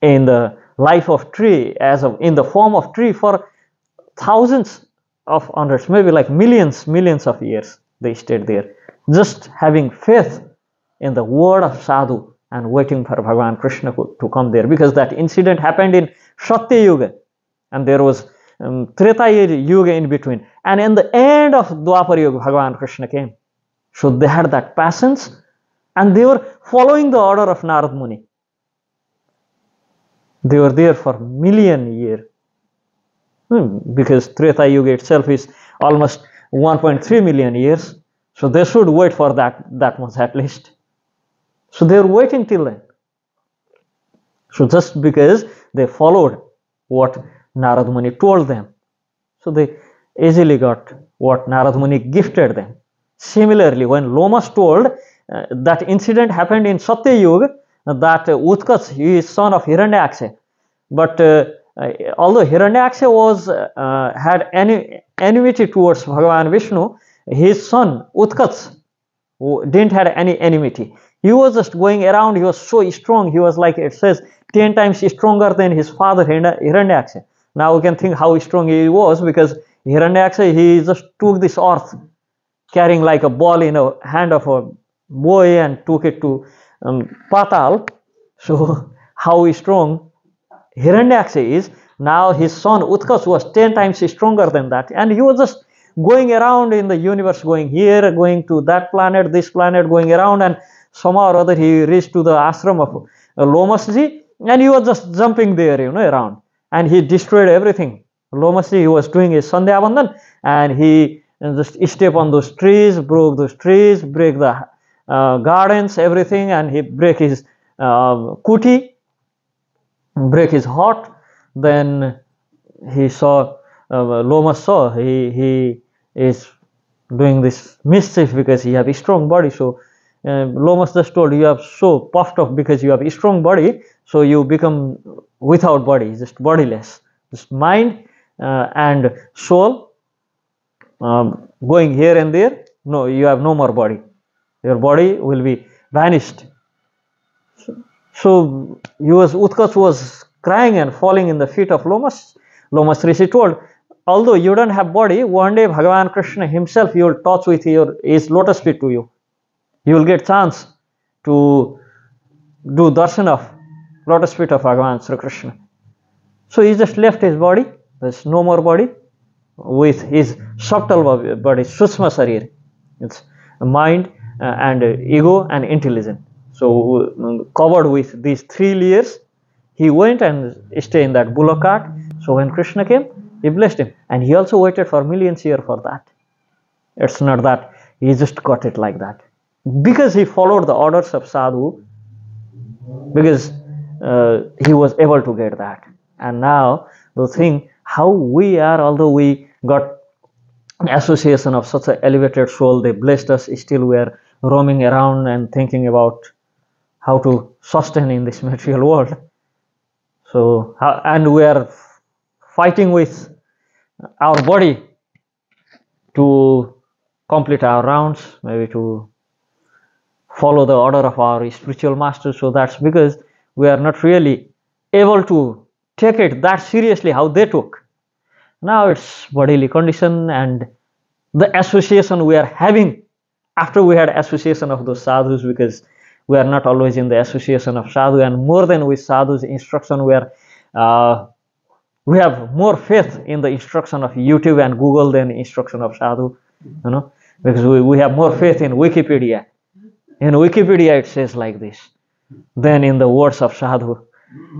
S1: in the life of tree, in the form of tree, for thousands of hundreds, maybe like millions of years. They stayed there, just having faith in the word of sadhu and waiting for Bhagavan Krishna to come there, because that incident happened in Satya Yuga and there was Treta Yuga in between, and in the end of Dwapar Yuga Bhagavan Krishna came. So they had that patience and they were following the order of Narad Muni. They were there for million years, because Treta Yuga itself is almost 1.3 million years, so they should wait for that much at least. So they were waiting till then. So just because they followed what Narad Muni told them, so they easily got what Narad Muni gifted them. Similarly, when Lomas told that incident happened in Satya Yuga, that Utkach, he is son of Hiranyaksha, but although Hiranyaksha had enmity towards Bhagavan Vishnu, his son Utkach didn't have any enmity. He was just going around. He was so strong. He was, like it says, 10 times stronger than his father Hiranyaksha. Now we can think how strong he was, because Hiranyaksha, he just took this earth, carrying like a ball in a hand of a boy, and took it to Patal. So how strong Hiranyaksha is. Now his son Utkarsh was 10 times stronger than that, and he was just going around in the universe, going here, going to that planet, this planet, going around, and somehow or other he reached to the ashram of Lomasji, and he was just jumping there, around, and he destroyed everything. Lomasji, he was doing his Sandhya Vandan, and he just step on those trees, broke those trees, break the gardens, everything, and he break his kuti, break his heart. Then he saw, Lomas saw he is doing this mischief because he have a strong body. So Lomas just told, you have so puffed up because you have a strong body, so you become without body, just bodiless, just mind and soul going here and there. No, you have no more body. Your body will be vanished. So Utkarsh was crying and falling in the feet of Lomas. Lomas Rishi told, although you don't have body, one day Bhagavan Krishna himself, he will touch with his lotus feet to you. You will get chance to do darshan of lotus feet of Bhagavan Sri Krishna. So he just left his body. There's no more body, with his subtle body, Sushma Sarir. It's mind and ego and intelligence. So covered with these 3 layers, he went and stayed in that bullock cart. So when Krishna came, he blessed him, and he also waited for millions years for that. It's not that he just got it like that, because he followed the orders of sadhu, because he was able to get that. And now the thing, how we are, although we got association of such an elevated soul, they blessed us, still we are roaming around and thinking about how to sustain in this material world. So, and we are fighting with our body to complete our rounds, maybe to follow the order of our spiritual masters. So that's because we are not really able to take it that seriously how they took. Now it's bodily condition, and the association we are having after we had association of those sadhus, because we are not always in the association of sadhu, and more than with sadhu's instruction, we have more faith in the instruction of YouTube and Google than instruction of sadhu, because we have more faith in Wikipedia. In Wikipedia it says like this, than in the words of sadhu.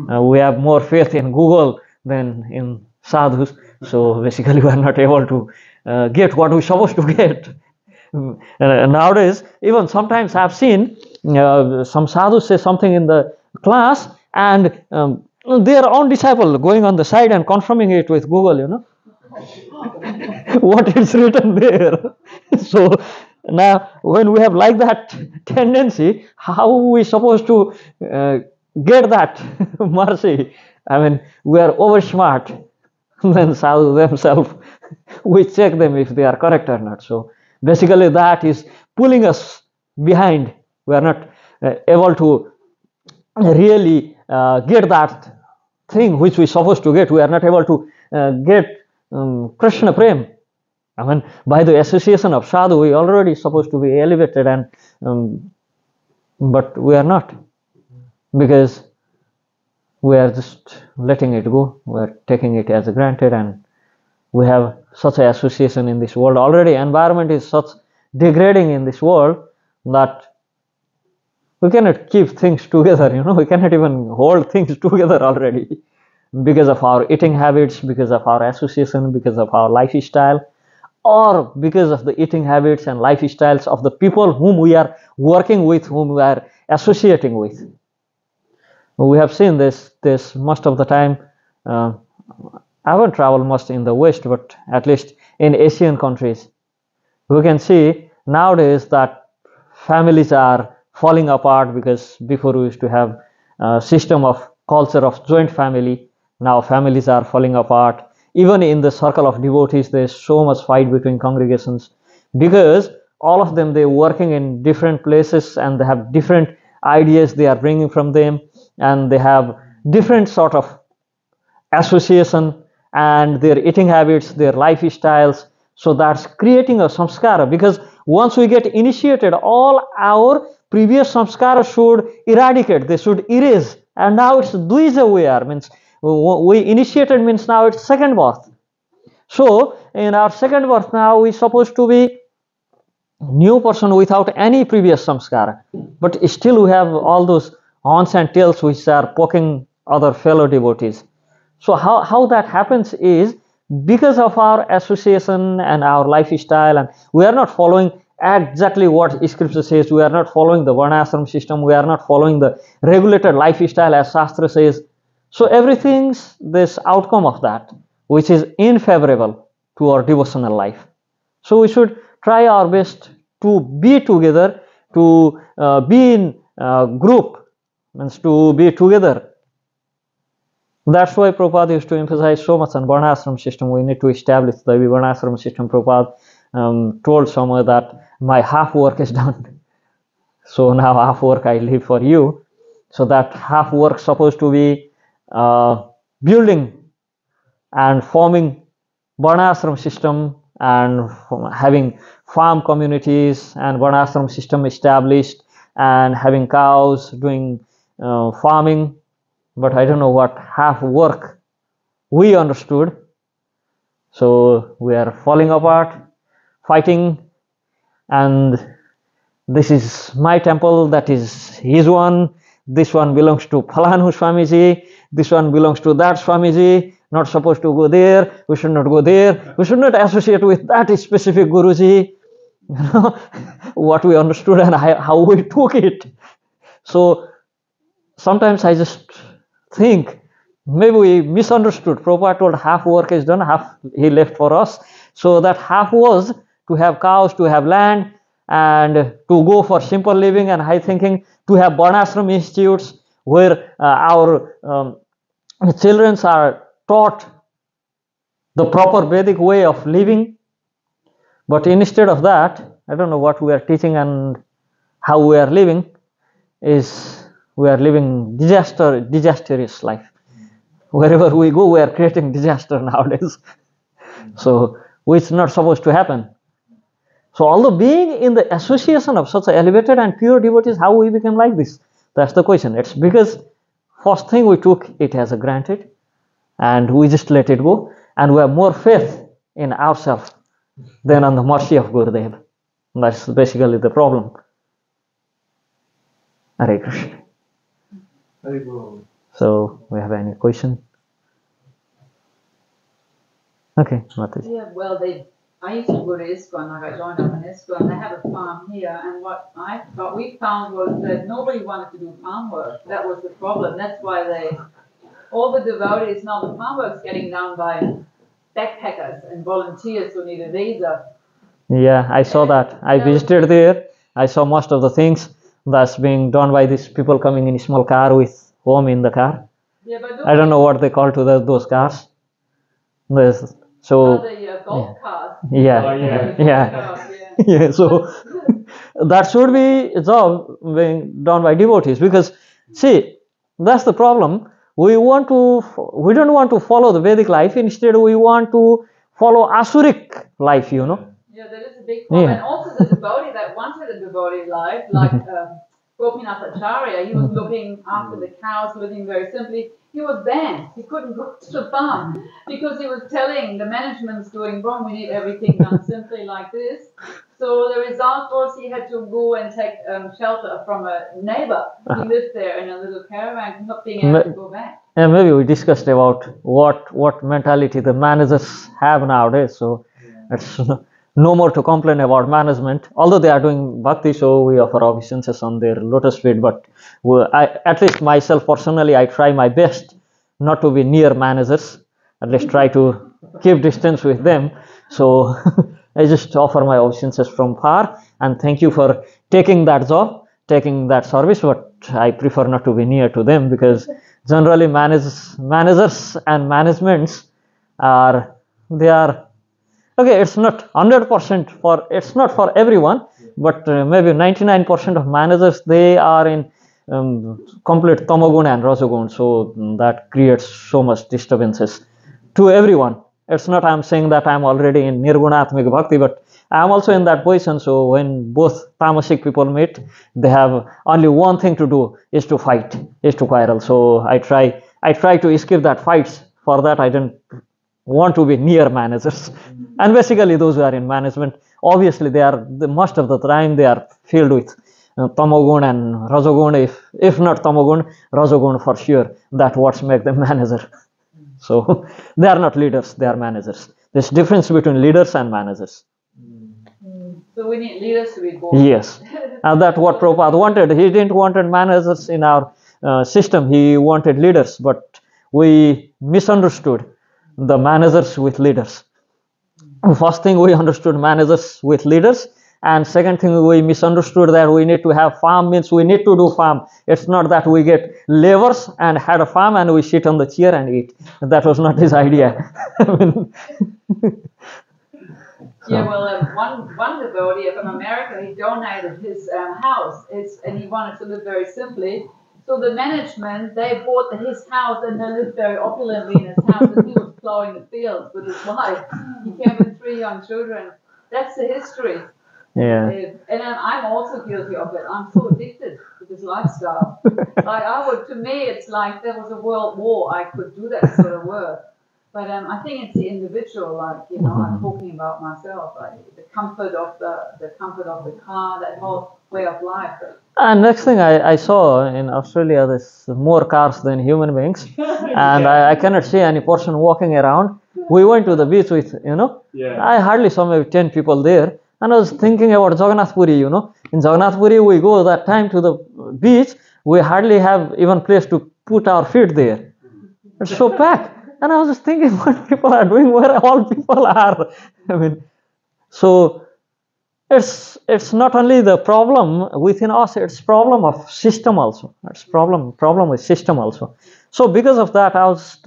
S1: We have more faith in Google than in sadhus. So basically we are not able to get what we're supposed to get. Nowadays, even sometimes I've seen some sadhus say something in the class, and their own disciple going on the side and confirming it with Google, what is written there. So now when we have like that tendency, how are we supposed to get that mercy? I mean, we are over smart than sadhu themselves. We check them if they are correct or not. So basically that is pulling us behind. We are not able to really get that thing which we are supposed to get. We are not able to get Krishna Prem. I mean, by the association of sadhu, we are already supposed to be elevated, and but we are not, because we are just letting it go. We are taking it as granted, and we have such an association in this world already. Environment is such degrading in this world that we cannot keep things together. We cannot even hold things together already, because of our eating habits, because of our association, because of our lifestyle, or because of the eating habits and lifestyles of the people whom we are working with, whom we are associating with. We have seen this most of the time. I haven't traveled much in the West, but at least in Asian countries, we can see nowadays that families are falling apart, because before we used to have a system of culture of joint family. Now families are falling apart. Even in the circle of devotees, there is so much fight between congregations, because all of them, they're working in different places, and they have different ideas they are bringing from them, and they have different sort of association and their eating habits, their lifestyles. So that's creating a samskara, because once we get initiated, all our previous samskara should eradicate, they should erase. And now it's dvija we are, means we initiated means now it's second birth. So in our second birth now we supposed to be new person without any previous samskara, but still we have all those horns and tails which are poking other fellow devotees. So how that happens is because of our association and our lifestyle, and we are not following exactly what scripture says, we are not following the varnashram system, we are not following the regulated lifestyle as shastra says. So everything's this outcome of that which is unfavorable to our devotional life. So we should try our best to be together, to be in group, means to be together. That's why Prabhupada used to emphasize so much on varnashram system. We need to establish the varnashram system. Prabhupada told somewhere that my half work is done. So now half work I leave for you. So that half work supposed to be building and forming varnashram system and having farm communities and varnashram system established and having cows, doing farming. But I don't know what half work we understood. So we are falling apart, fighting, and this is my temple, that is his one, this one belongs to Phalanu Swamiji, this one belongs to that Swamiji, not supposed to go there, we should not go there, we should not associate with that specific Guruji. You know, what we understood and how we took it. So sometimes I just think maybe we misunderstood. Prabhupada told half work is done, half he left for us. So that half was to have cows, to have land, and to go for simple living and high thinking, to have varnashram institutes where our children are taught the proper Vedic way of living. But instead of that, I don't know what we are teaching and how we are living, is we are living disastrous life. Wherever we go, we are creating disaster nowadays. So, which is not supposed to happen. So, although being in the association of such elevated and pure devotees, how we became like this? That's the question. It's because first thing we took it as a granted, and we just let it go, and we have more faith in ourselves than on the mercy of Gurudev. That's basically the problem. Hare Krishna. So, we have any question? Okay, Mataji.
S3: Yeah, well, I used to go to ISKCON, like I joined up in ISKCON, they have a farm here, and what we found was that nobody wanted to do farm work. That was the problem. That's why all the devotees, now the farm work's getting done by backpackers and volunteers who need a visa.
S1: Yeah, I saw that. I visited there. I saw most of the things that's being done by these people coming in a small car with home in the car.
S3: Yeah, but
S1: I don't know what they call to those cars. So
S3: the golf cars.
S1: Yeah. So that should be a job being done by devotees, because see, that's the problem. We don't want to follow the Vedic life. Instead, we want to follow Asuric life. You know.
S3: Yeah, that is a big problem. Yeah. And also the devotee that wanted a devotee life, like Gopinath Acharya, he was looking after the cows, living very simply. He was banned. He couldn't go to the farm because he was telling the management's doing wrong. We need everything done simply like this. So the result was he had to go and take shelter from a neighbor. He lived there in a little caravan, not being able to go back.
S1: And maybe we discussed about what mentality the managers have nowadays. So it's no more to complain about management, although they are doing bhakti, so we offer obeisances on their lotus feet. But at least myself personally, I try my best not to be near managers. At least try to keep distance with them. So I just offer my obeisances from far, and thank you for taking that job, taking that service. But I prefer not to be near to them, because generally managers and managements are okay, it's not 100% it's not for everyone, but maybe 99% of managers, they are in complete tamagun and rajagun, so that creates so much disturbances. to everyone. It's not I'm saying that I'm already in Nirgunatmik Bhakti, but I'm also in that position. So when both tamasic people meet, they have only one thing to do, is to fight, is to quarrel. So I try to escape that fights. For that I didn't want to be near managers. And basically those who are in management, obviously they are, most of the time they are filled with tamogun and rajogun. If not tamogun, rajogun for sure. That what make them manager. So they are not leaders, they are managers. There's difference between leaders and managers.
S3: So we need leaders to be born.
S1: Yes, and that's what Prabhupada wanted. He didn't want managers in our system. He wanted leaders, but we misunderstood the managers with leaders. First thing, we understood managers with leaders, and second thing, we misunderstood that we need to have farm, means we need to do farm. It's not that we get laborers and had a farm and we sit on the chair and eat. That was not his idea.
S3: Yeah, well, one devotee from America, he donated his house, and he wanted to live very simply. So the management, they bought his house and they lived very opulently in his house, and he was plowing the fields with his wife. He came with 3 young children. That's the history.
S1: Yeah.
S3: And I'm also guilty of it. I'm so addicted to this lifestyle. To me, it's like there was a world war. I could do that sort of work. But I think it's the individual, I'm talking about myself, the comfort of the car, that whole way of life.
S1: And next thing I saw in Australia, there's more cars than human beings, and I cannot see any person walking around. We went to the beach with, I hardly saw maybe 10 people there, and I was thinking about Jagannath Puri, In Jagannath Puri, we go that time to the beach, we hardly have even place to put our feet there. It's so packed. And I was just thinking what people are doing, where all people are. So it's not only the problem within us, it's problem of system also. It's problem with system also. So because of that, I was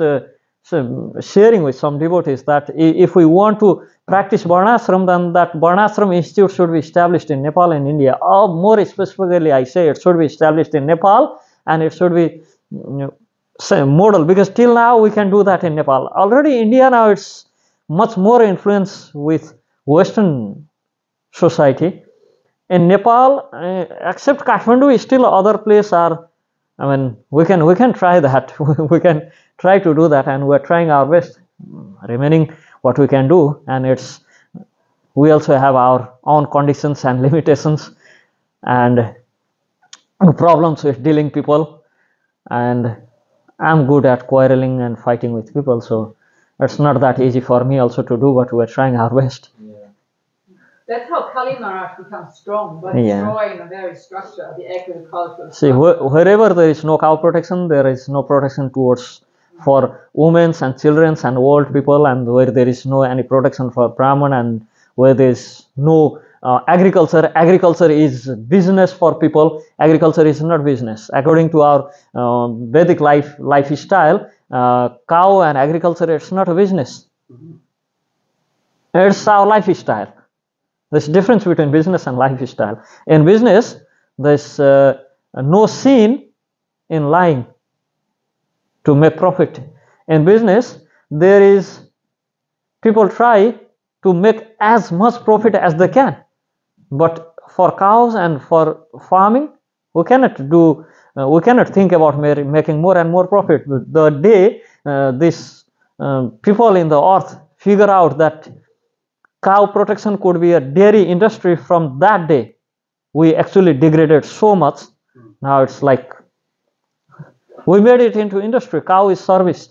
S1: sharing with some devotees that if we want to practice Varnashram, then that Varnashram Institute should be established in Nepal and India. Or more specifically, I say it should be established in Nepal, and it should be model, because till now we can do that in Nepal. Already India now it's much more influence with Western society. In Nepal, except Kathmandu, still other places are. We can try that. We can try to do that, and we're trying our best, remaining what we can do. And we also have our own conditions and limitations, and problems with dealing people, and I'm good at quarreling and fighting with people, so it's not that easy for me also to do, but we're trying our best.
S3: Yeah. That's how Kali Maharaj becomes strong, by destroying the very structure of the agricultural structure.
S1: See, wherever there is no cow protection, there is no protection for women and children and old people, and where there is no any protection for Brahman, and where there is no agriculture is business for people. Agriculture is not business. According to our Vedic lifestyle, cow and agriculture, it's not a business. It's our lifestyle. There's difference between business and lifestyle. In business, there's no sin in lying to make profit. In business, there is people try to make as much profit as they can. But for cows and for farming, we cannot think about making more and more profit. The day these people in the earth figure out that cow protection could be a dairy industry, from that day, we actually degraded so much. Now it's like we made it into industry. Cow is service.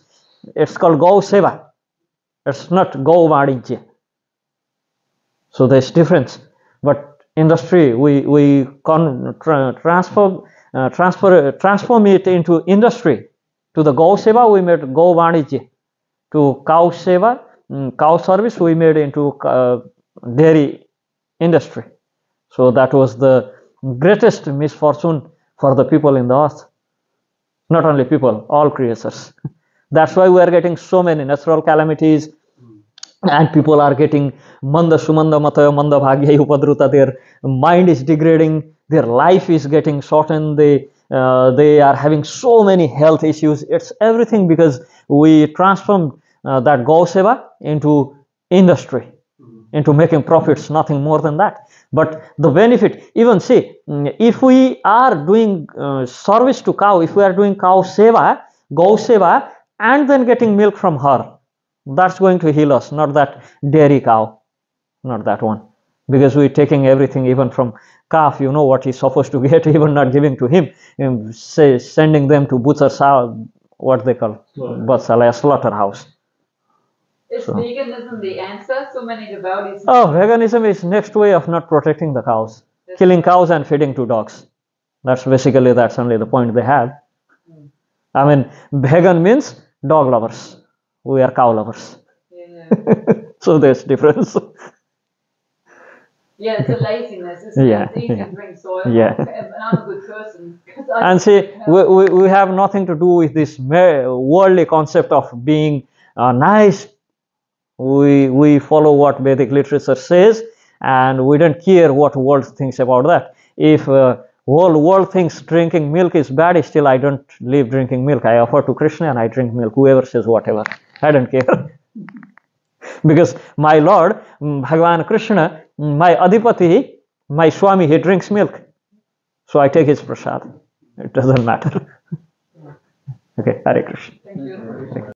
S1: It's called Gau Seva. It's not Gau Vadijya. So there's difference. But industry, we transform it into industry. To the Gau Seva, we made Gau Vadijya. To cow Seva, cow service, we made into dairy industry. So that was the greatest misfortune for the people in the earth. Not only people, all creatures. That's why we are getting so many natural calamities, and people are getting manda sumanda mataya manda bhagya upadruta. Their mind is degrading, their life is getting shortened, they are having so many health issues. It's everything because we transformed that Gau Seva into industry, into making profits, nothing more than that. But the benefit, even see, if we are doing service to cow, if we are doing cow seva, Gau Seva, and then getting milk from her, that's going to heal us, not that dairy cow, not that one. Because we're taking everything, even from calf, you know what he's supposed to get, even not giving to him, say, sending them to butcher's house, what they call, slaughterhouse.
S3: Is veganism the answer? So many devotees.
S1: Oh, veganism is next way of not protecting the cows. Killing cows and feeding to dogs. That's only the point they have. I mean, vegan means dog lovers. We are cow lovers.
S3: Yeah.
S1: So there's difference.
S3: Yeah, it's a laziness, isn't
S1: Yeah,
S3: it? It's easy
S1: yeah.
S3: to drink soy.
S1: Yeah.
S3: And I'm a good person. 'cause I
S1: And see, we have nothing to do with this worldly concept of being nice. We follow what Vedic literature says, and we don't care what world thinks about that. If whole world thinks drinking milk is bad, still I don't leave drinking milk. I offer to Krishna and I drink milk. Whoever says whatever, I don't care. Because my Lord, Bhagavan Krishna, my Adipati, my Swami, he drinks milk. So I take his prasad. It doesn't matter. Okay, Hare Krishna.
S3: Thank you.